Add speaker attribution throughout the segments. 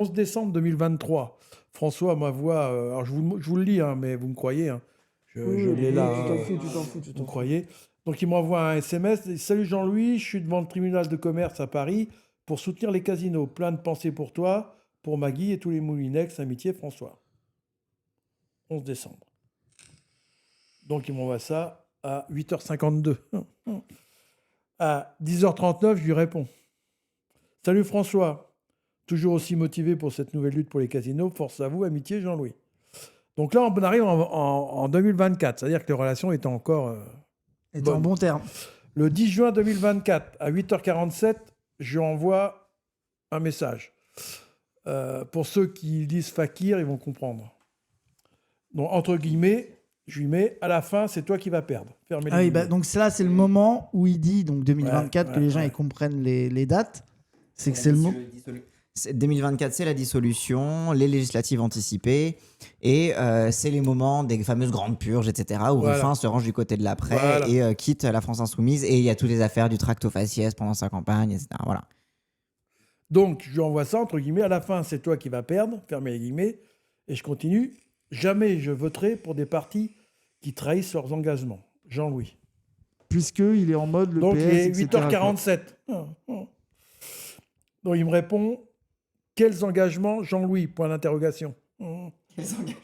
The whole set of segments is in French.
Speaker 1: 11 décembre 2023. François m'envoie... alors, je vous le lis, hein, mais vous me croyez. Hein, je l'ai là.
Speaker 2: Tu t'en fous.
Speaker 1: Vous me croyez. Donc, il m'envoie un SMS. Il dit, Salut Jean-Louis, je suis devant le tribunal de commerce à Paris pour soutenir les casinos. Plein de pensées pour toi, pour Maggie et tous les Moulinex. Amitié, François. 11 décembre. Donc, il m'envoie ça à 8h52. À 10h39, je lui réponds. Salut François, toujours aussi motivé pour cette nouvelle lutte pour les casinos. Force à vous, amitié, Jean-Louis. Donc là, on arrive en 2024, c'est-à-dire que les relations étaient encore
Speaker 2: Et en bon terme.
Speaker 1: Le 10 juin 2024, à 8h47, je lui envoie un message. Pour ceux qui lisent Fakir, ils vont comprendre. Donc, entre guillemets, je lui mets à la fin, c'est toi qui vas perdre. Fermez les guillemets.
Speaker 2: Donc là, c'est le moment où il dit, donc 2024, que les gens ils comprennent les dates. C'est que c'est le moment.
Speaker 3: 2024, c'est la dissolution, les législatives anticipées, et c'est les moments des fameuses grandes purges, etc., où Ruffin se range du côté de l'après et quitte la France insoumise, et il y a toutes les affaires du tract aux faciès pendant sa campagne, etc. Voilà.
Speaker 1: Donc, je lui envoie ça, entre guillemets, à la fin, c'est toi qui vas perdre, fermez les guillemets, et je continue. Jamais je voterai pour des partis qui trahissent leurs engagements. Jean-Louis.
Speaker 2: Puisqu'il est en mode le
Speaker 1: Donc,
Speaker 2: PS,
Speaker 1: il est
Speaker 2: etc.,
Speaker 1: 8h47. Donc, il me répond quels engagements, Jean-Louis ? Point d'interrogation.
Speaker 3: Quels engagements ?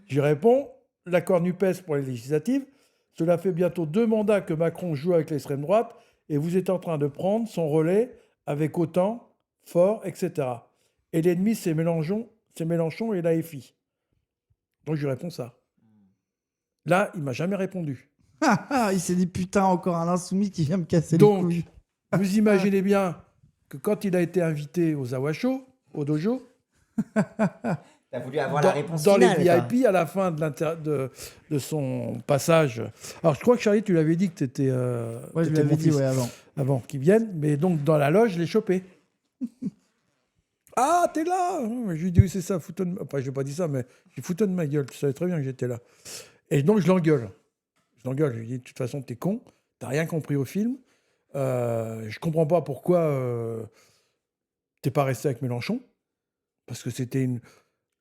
Speaker 1: Je lui réponds l'accord NUPES pour les législatives. Cela fait bientôt 2 mandats que Macron joue avec l'extrême droite et vous êtes en train de prendre son relais avec autant, fort, etc. Et l'ennemi, c'est Mélenchon et l'AFI. Donc, je lui réponds ça. Là, il m'a jamais répondu.
Speaker 2: Il s'est dit putain, encore un insoumis qui vient me casser les couilles.
Speaker 1: Donc, vous imaginez bien que quand il a été invité aux Awasho, au dojo,
Speaker 3: T'as voulu avoir la réponse
Speaker 1: dans
Speaker 3: finale,
Speaker 1: les VIP, à la fin de son passage. Alors, je crois que Charlie, tu l'avais dit que tu étais.
Speaker 2: Ouais, je l'avais dit
Speaker 1: avant qu'il vienne. Mais donc, dans la loge, je l'ai chopé. Ah, t'es là. Je lui ai dit, oui, c'est ça, foutonne de... Enfin, je n'ai pas dit ça, mais j'ai foutonne de ma gueule. Tu savais très bien que j'étais là. Et donc, je l'engueule. Je lui dis, de toute façon, t'es con. T'as rien compris au film. Je comprends pas pourquoi t'es pas resté avec Mélenchon. Parce que c'était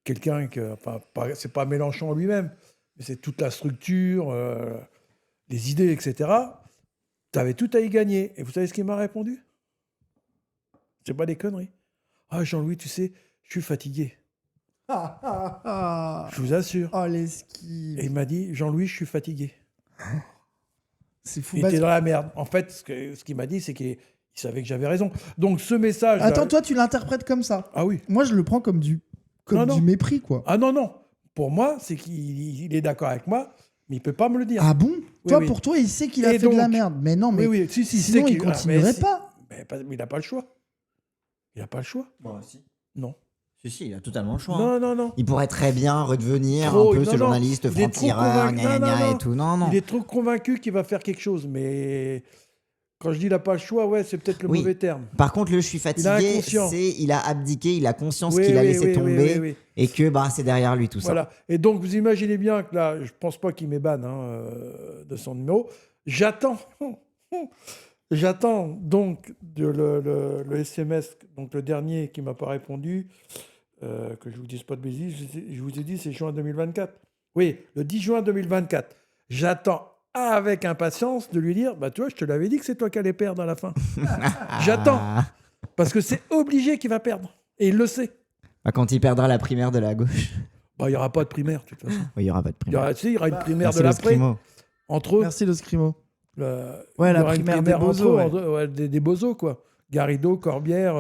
Speaker 1: quelqu'un que... Enfin, c'est pas Mélenchon lui-même, mais c'est toute la structure, les idées, etc. T'avais tout à y gagner. Et vous savez ce qu'il m'a répondu ? C'est pas des conneries. Ah, Jean-Louis, tu sais, je suis fatigué. Je vous assure.
Speaker 2: Oh, l'esquive.
Speaker 1: Et il m'a dit, Jean-Louis, je suis fatigué.
Speaker 2: C'est fou.
Speaker 1: Il était dans la merde. En fait, ce qu'il m'a dit, c'est qu'il savait que j'avais raison. Donc, ce message...
Speaker 2: Attends, toi, tu l'interprètes comme ça ?
Speaker 1: Ah oui.
Speaker 2: Moi, je le prends comme du mépris, quoi.
Speaker 1: Ah non. Pour moi, c'est qu'il est d'accord avec moi, mais il peut pas me le dire.
Speaker 2: Ah bon ?
Speaker 1: Oui.
Speaker 2: Pour toi, il sait qu'il a fait de la merde. Mais non, mais
Speaker 1: oui. Si,
Speaker 2: sinon, il continuerait pas.
Speaker 1: Mais il n'a pas le choix. Il n'a pas le choix.
Speaker 3: Bon, si.
Speaker 1: Non.
Speaker 3: Si, il a totalement le choix.
Speaker 1: Non.
Speaker 3: Il pourrait très bien redevenir un peu ce journaliste franc-tireur, et tout. Non.
Speaker 1: Il est trop convaincu qu'il va faire quelque chose, mais quand je dis il n'a pas le choix, ouais, c'est peut-être le mauvais terme.
Speaker 3: Par contre, je suis fatigué, il a abdiqué, il a conscience qu'il a laissé tomber et que c'est derrière lui tout ça.
Speaker 1: Voilà. Et donc, vous imaginez bien que là, je ne pense pas qu'il m'ébane de son numéro. J'attends donc le SMS, donc le dernier qui ne m'a pas répondu, que je ne vous dise pas de bêtises, je vous ai dit c'est juin 2024. Oui, le 10 juin 2024. J'attends avec impatience de lui dire, tu vois, je te l'avais dit que c'est toi qui allais perdre à la fin. J'attends, parce que c'est obligé qu'il va perdre, et il le sait.
Speaker 3: Quand il perdra la primaire de la gauche.
Speaker 1: Il n'y aura pas de primaire, de toute façon.
Speaker 3: Il n'y aura pas de primaire.
Speaker 1: Il y aura une primaire de l'après. Entre eux.
Speaker 2: Merci le scrimo.
Speaker 1: La
Speaker 2: primaire des bozos.
Speaker 1: Des bozos, quoi. Garrido, Corbière.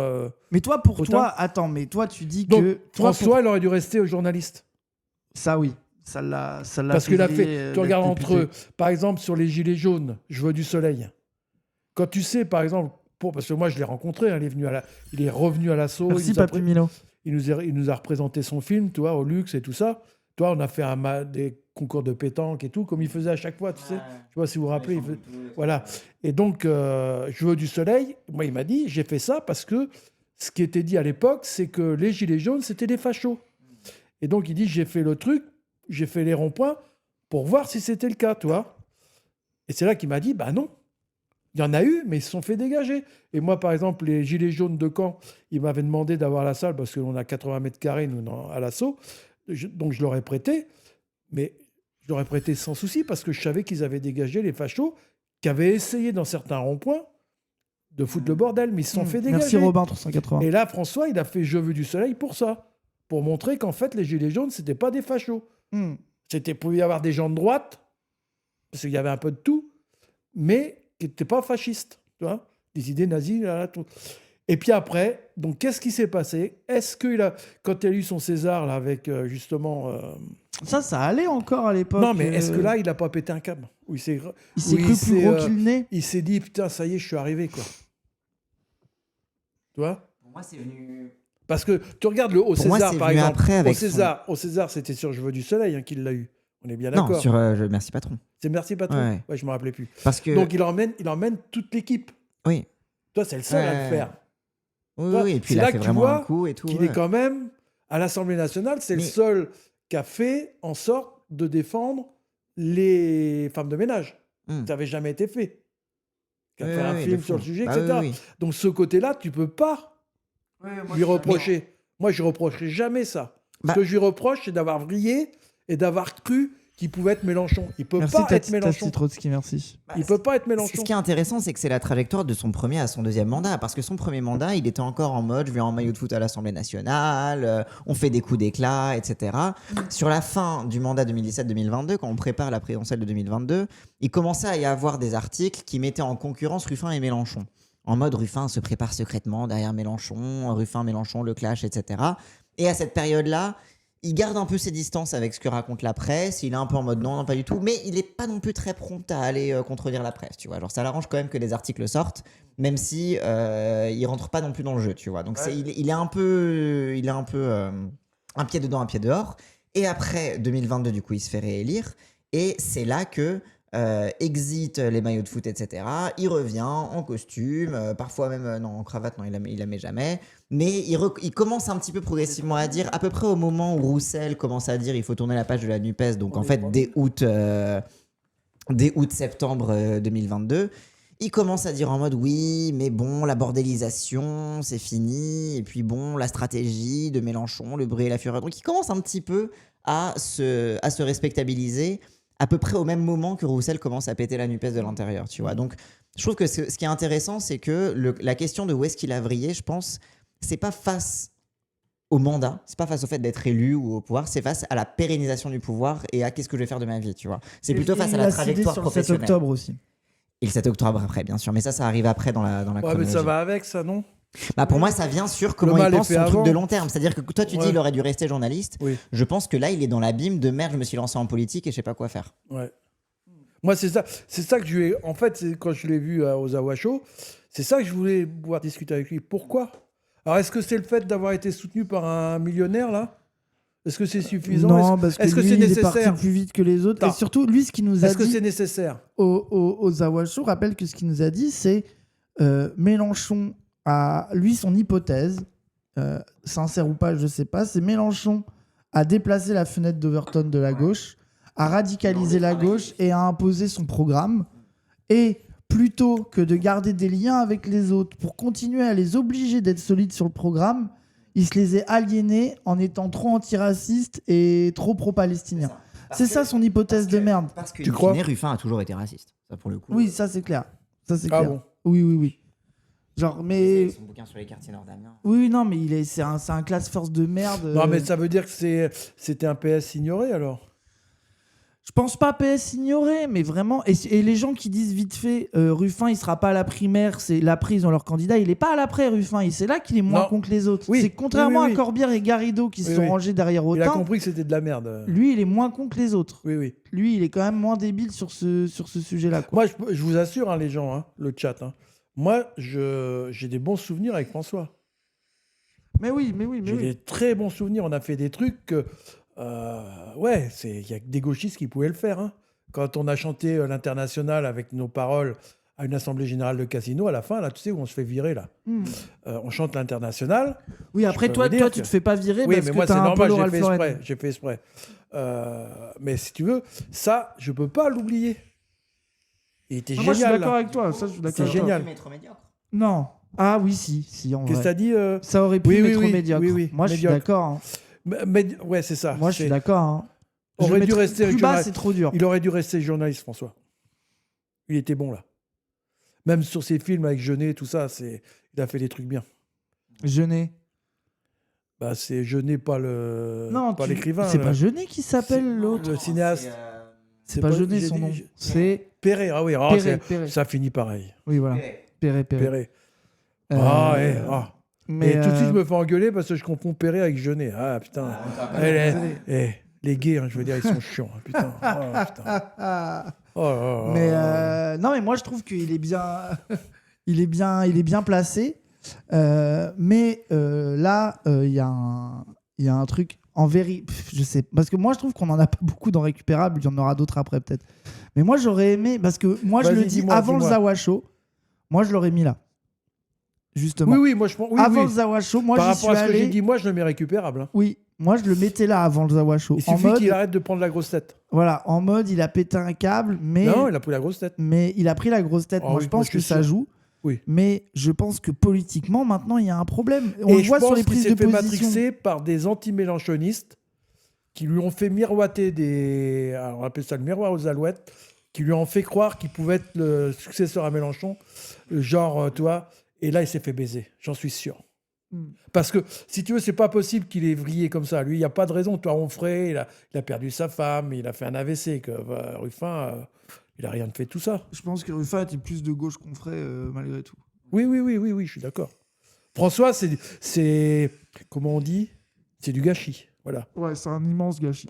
Speaker 2: Mais toi, mais toi, tu dis
Speaker 1: donc,
Speaker 2: que.
Speaker 1: François, il aurait dû rester au journaliste.
Speaker 2: Ça, oui. Ça l'a
Speaker 1: parce qu'il a fait. Tu regardes entre eux. Par exemple, sur les Gilets jaunes, je veux du soleil. Quand tu sais, par exemple, parce que moi, je l'ai rencontré, hein, il est revenu à l'assaut.
Speaker 2: Merci, Papy Milo.
Speaker 1: Il nous a représenté son film, tu vois, au luxe et tout ça. Toi, on a fait des concours de pétanque et tout, comme il faisait à chaque fois, tu sais. Je sais pas si vous vous rappelez. Voilà. Et donc, je veux du soleil. Moi, il m'a dit, j'ai fait ça parce que ce qui était dit à l'époque, c'est que les Gilets jaunes, c'était des fachos. Et donc, il dit, j'ai fait le truc, j'ai fait les ronds-points pour voir si c'était le cas, tu vois. Et c'est là qu'il m'a dit, non. Il y en a eu, mais ils se sont fait dégager. Et moi, par exemple, les Gilets jaunes de Caen, ils m'avaient demandé d'avoir la salle parce qu'on a 80 mètres carrés, nous, à l'assaut. Donc, je leur ai prêté. Mais je leur ai prêté sans souci parce que je savais qu'ils avaient dégagé les fachos qui avaient essayé dans certains ronds-points de foutre le bordel, mais ils se sont fait dégager.
Speaker 2: Merci Robin 380.
Speaker 1: Et là, François, il a fait Je veux du soleil pour ça. Pour montrer qu'en fait, les Gilets jaunes, c'était pas des fachos. C'était pour y avoir des gens de droite, parce qu'il y avait un peu de tout, mais qui n'étaient pas fascistes. Tu vois, des idées nazies, là, tout. Et puis après, donc qu'est-ce qui s'est passé? Est-ce qu'il a, quand il a eu son César, là, avec justement.
Speaker 2: Ça allait encore à l'époque.
Speaker 1: Non, mais est-ce que là, il n'a pas pété un câble?
Speaker 2: Il s'est cru plus gros qu'il n'est.
Speaker 1: Il s'est dit, putain, ça y est, je suis arrivé, quoi. Tu vois?
Speaker 3: Pour moi, c'est venu.
Speaker 1: Parce que tu regardes au César, par exemple.
Speaker 3: Après avec
Speaker 1: au César, c'était sur Je veux du soleil qu'il l'a eu. On est bien
Speaker 3: non,
Speaker 1: d'accord.
Speaker 3: sur Merci Patron.
Speaker 1: C'est Merci Patron. Ouais, je me rappelais plus.
Speaker 3: Parce que...
Speaker 1: Donc il emmène toute l'équipe.
Speaker 3: Oui.
Speaker 1: Toi, c'est le seul à le faire.
Speaker 3: Oui, et puis il a fait vraiment un coup et tout.
Speaker 1: Il est quand même à l'Assemblée nationale, c'est le seul qui a fait en sorte de défendre les femmes de ménage. Ça n'avait jamais été fait. Qui a fait un film sur le sujet, etc. Donc ce côté-là, tu peux pas lui reprocher. Moi, je ne reprocherai jamais ça. Ce que je lui reproche, c'est d'avoir vrillé et d'avoir cru qu'il pouvait être Mélenchon. Il peut pas être Mélenchon.
Speaker 2: Trotsky, merci.
Speaker 1: Il peut pas être Mélenchon.
Speaker 3: Ce qui est intéressant, c'est que c'est la trajectoire de son premier à son deuxième mandat. Parce que son premier mandat, il était encore en mode je viens en maillot de foot à l'Assemblée nationale, on fait des coups d'éclat, etc. Sur la fin du mandat 2017-2022, quand on prépare la présidentielle de 2022, il commençait à y avoir des articles qui mettaient en concurrence Ruffin et Mélenchon. En mode Ruffin se prépare secrètement derrière Mélenchon, Ruffin, Mélenchon, le clash, etc. Et à cette période-là, il garde un peu ses distances avec ce que raconte la presse. Il est un peu en mode non, pas du tout. Mais il n'est pas non plus très prompt à aller contredire la presse, tu vois. Genre, ça l'arrange quand même que des articles sortent, même si il rentre pas non plus dans le jeu, tu vois. Donc, il est un peu un pied dedans, un pied dehors. Et après 2022, du coup, il se fait réélire. Et c'est là que exit les maillots de foot, etc. Il revient en costume, parfois même non, en cravate, non, il la met jamais. Mais il commence un petit peu progressivement à dire, à peu près au moment où Roussel commence à dire il faut tourner la page de la NUPES, donc en fait dès août-septembre 2022, il commence à dire en mode oui, mais bon, la bordélisation, c'est fini, et puis bon, la stratégie de Mélenchon, le bruit et la fureur. Donc il commence un petit peu à se respectabiliser à peu près au même moment que Roussel commence à péter la NUPES de l'intérieur, tu vois. Donc je trouve que ce qui est intéressant, c'est que la question de où est-ce qu'il a vrillé, je pense, c'est pas face au mandat, c'est pas face au fait d'être élu ou au pouvoir, c'est face à la pérennisation du pouvoir et à qu'est-ce que je vais faire de ma vie, tu vois. C'est plutôt face à la trajectoire professionnelle.
Speaker 2: Le 7 octobre aussi.
Speaker 3: Et le 7 octobre après, bien sûr, mais ça arrive après dans la chronologie.
Speaker 1: Mais ça va avec ça, non?
Speaker 3: Bah pour moi, ça vient sur comment il pense son truc de long terme. C'est-à-dire que toi, tu dis il aurait dû rester journaliste. Oui. Je pense que là, il est dans l'abîme de merde, je me suis lancé en politique et je sais pas quoi faire.
Speaker 1: Ouais. Moi, c'est ça que je lui ai... En fait, quand je l'ai vu aux Awa Show, c'est ça que je voulais pouvoir discuter avec lui. Pourquoi? Alors, est-ce que c'est le fait d'avoir été soutenu par un millionnaire, là? Est-ce que c'est suffisant?
Speaker 2: Non, parce que lui, il est parti plus vite que les autres. Et surtout, lui, ce qu'il nous a dit...
Speaker 1: Est-ce que c'est nécessaire?
Speaker 2: Aux Awa Show, rappelle que ce qu'il nous a dit, c'est Mélenchon a... Lui, son hypothèse, sincère ou pas, je sais pas, c'est Mélenchon a déplacé la fenêtre d'Overton de la gauche, a radicalisé la gauche et a imposé son programme. Et plutôt que de garder des liens avec les autres pour continuer à les obliger d'être solides sur le programme, il se les est aliénés en étant trop antiraciste et trop pro-palestinien. C'est ça son hypothèse de merde.
Speaker 3: Parce que tu crois Ruffin a toujours été raciste, ça pour le coup.
Speaker 2: Oui, ça c'est clair. Ça c'est
Speaker 1: clair.
Speaker 2: Bon. Oui. Genre, mais
Speaker 3: son bouquin sur les quartiers nord-amiens.
Speaker 2: Oui, non, mais c'est un class force de merde.
Speaker 1: Non, mais ça veut dire que c'était un PS ignoré alors.
Speaker 2: Je pense pas PS ignoré, mais vraiment. Et les gens qui disent vite fait, Ruffin, il sera pas à la primaire, c'est l'après, ils ont leur candidat. Il est pas à l'après, Ruffin. Et c'est là qu'il est moins con que les autres. Oui. C'est contrairement à Corbière et Garrido qui se sont rangés derrière Autain.
Speaker 1: Il a compris que c'était de la merde.
Speaker 2: Lui, il est moins con que les autres.
Speaker 1: Oui.
Speaker 2: Lui, il est quand même moins débile sur ce sujet-là. Quoi.
Speaker 1: Moi, je vous assure, les gens, le chat. Moi, j'ai des bons souvenirs avec François.
Speaker 2: Mais oui.
Speaker 1: J'ai des très bons souvenirs. On a fait des trucs que... il y a que des gauchistes qui pouvaient le faire. Quand on a chanté l'Internationale avec nos paroles à une assemblée générale de Casino, à la fin, là, tu sais, où on se fait virer, là. On chante l'Internationale.
Speaker 2: Oui, après, toi, tu te fais pas virer parce que t'as un peu l'oral Florent.
Speaker 1: J'ai fait exprès. Mais si tu veux, ça, je peux pas l'oublier. Il était
Speaker 2: Moi, je suis
Speaker 1: génial.
Speaker 2: d'accord
Speaker 1: là.
Speaker 2: avec toi. Ça, je suis d'accord
Speaker 1: C'est
Speaker 2: avec toi.
Speaker 1: génial.
Speaker 3: Mais trop médiocre.
Speaker 2: Non. Ah oui, si, en
Speaker 1: Qu'est-ce que
Speaker 2: vrai.
Speaker 1: t'as dit
Speaker 2: Ça aurait pu
Speaker 1: Oui,
Speaker 2: être
Speaker 1: oui, oui,
Speaker 2: médiocre.
Speaker 1: oui,
Speaker 2: Moi, je suis
Speaker 1: médiocre.
Speaker 2: d'accord. Hein.
Speaker 1: Ouais, c'est ça.
Speaker 2: Moi, je suis
Speaker 1: C'est-
Speaker 2: d'accord. Hein.
Speaker 1: Aurait dû rester
Speaker 2: plus bas,
Speaker 1: journaliste.
Speaker 2: c'est trop dur.
Speaker 1: Il aurait dû rester journaliste, François. Il était bon là. Même sur ses films avec Jeunet, tout ça, il a fait des trucs bien.
Speaker 2: Jeunet.
Speaker 1: Bah, c'est Jeunet, pas l'écrivain.
Speaker 2: C'est
Speaker 1: là.
Speaker 2: pas Jeunet qui s'appelle l'autre.
Speaker 1: Le cinéaste.
Speaker 2: C'est pas Jeunet
Speaker 1: j'ai
Speaker 2: son
Speaker 1: dit-
Speaker 2: nom. C'est
Speaker 1: Perret. Ah oui,
Speaker 2: Perret.
Speaker 1: ça finit pareil.
Speaker 2: Oui, voilà. Perret.
Speaker 1: Perret.
Speaker 2: Euh, Mais
Speaker 1: Et tout de suite, je me fais engueuler parce que je confonds Perret avec Jeunet. Ah putain. Les gays, hein, je veux dire, ils sont chiants. Hein, putain. Oh, putain. Oh.
Speaker 2: Non, mais moi je trouve qu'il est bien, il est bien placé. Mais là, il y a un truc en vérité. Je sais, parce que moi je trouve qu'on en a pas beaucoup dans Récupérable. Il y en aura d'autres après peut-être. Mais moi j'aurais aimé, parce que moi je
Speaker 1: Vas-y,
Speaker 2: le dis
Speaker 1: dis-moi,
Speaker 2: avant le
Speaker 1: dis-moi.
Speaker 2: Zawa Show, moi je l'aurais mis là. Justement.
Speaker 1: Oui, moi je pense. Oui,
Speaker 2: avant
Speaker 1: oui.
Speaker 2: le Zawa Show, moi
Speaker 1: Par
Speaker 2: j'y suis
Speaker 1: rapport à ce que j'ai
Speaker 2: allé.
Speaker 1: dit, moi je le mets récupérable. Hein.
Speaker 2: Oui, moi je le mettais là avant le Zawa Show.
Speaker 1: Il
Speaker 2: En
Speaker 1: suffit
Speaker 2: mode,
Speaker 1: qu'il arrête de prendre la grosse tête.
Speaker 2: voilà, en mode il a pété un câble, mais
Speaker 1: Non, il a pris la grosse tête.
Speaker 2: il a pris la grosse tête.
Speaker 1: Oh
Speaker 2: Moi
Speaker 1: oui,
Speaker 2: je
Speaker 1: moi,
Speaker 2: pense
Speaker 1: je
Speaker 2: que
Speaker 1: suis
Speaker 2: ça
Speaker 1: sûr.
Speaker 2: joue.
Speaker 1: Oui.
Speaker 2: Mais je pense que politiquement, maintenant, il y a un problème. On
Speaker 1: Et
Speaker 2: le
Speaker 1: je
Speaker 2: voit sur
Speaker 1: pense
Speaker 2: les
Speaker 1: qu'il
Speaker 2: prises
Speaker 1: s'est
Speaker 2: de
Speaker 1: fait
Speaker 2: position.
Speaker 1: matrixer par des anti-mélanchonistes qui lui ont fait miroiter des. Alors, on appelle ça le miroir aux alouettes, qui lui ont fait croire qu'il pouvait être le successeur à Mélenchon. Genre, toi. Et là, il s'est fait baiser. J'en suis sûr. Parce que, si tu veux, c'est pas possible qu'il ait vrillé comme ça. Lui, il n'y a pas de raison. Toi, Onfray, il a perdu sa femme, il a fait un AVC. Ruffin, il n'a rien fait de tout ça.
Speaker 2: Je pense que Ruffin était plus de gauche qu'on ferait, malgré tout.
Speaker 1: Oui, je suis d'accord. François, c'est comment on dit? C'est du gâchis. Voilà.
Speaker 2: Ouais, c'est un immense gâchis.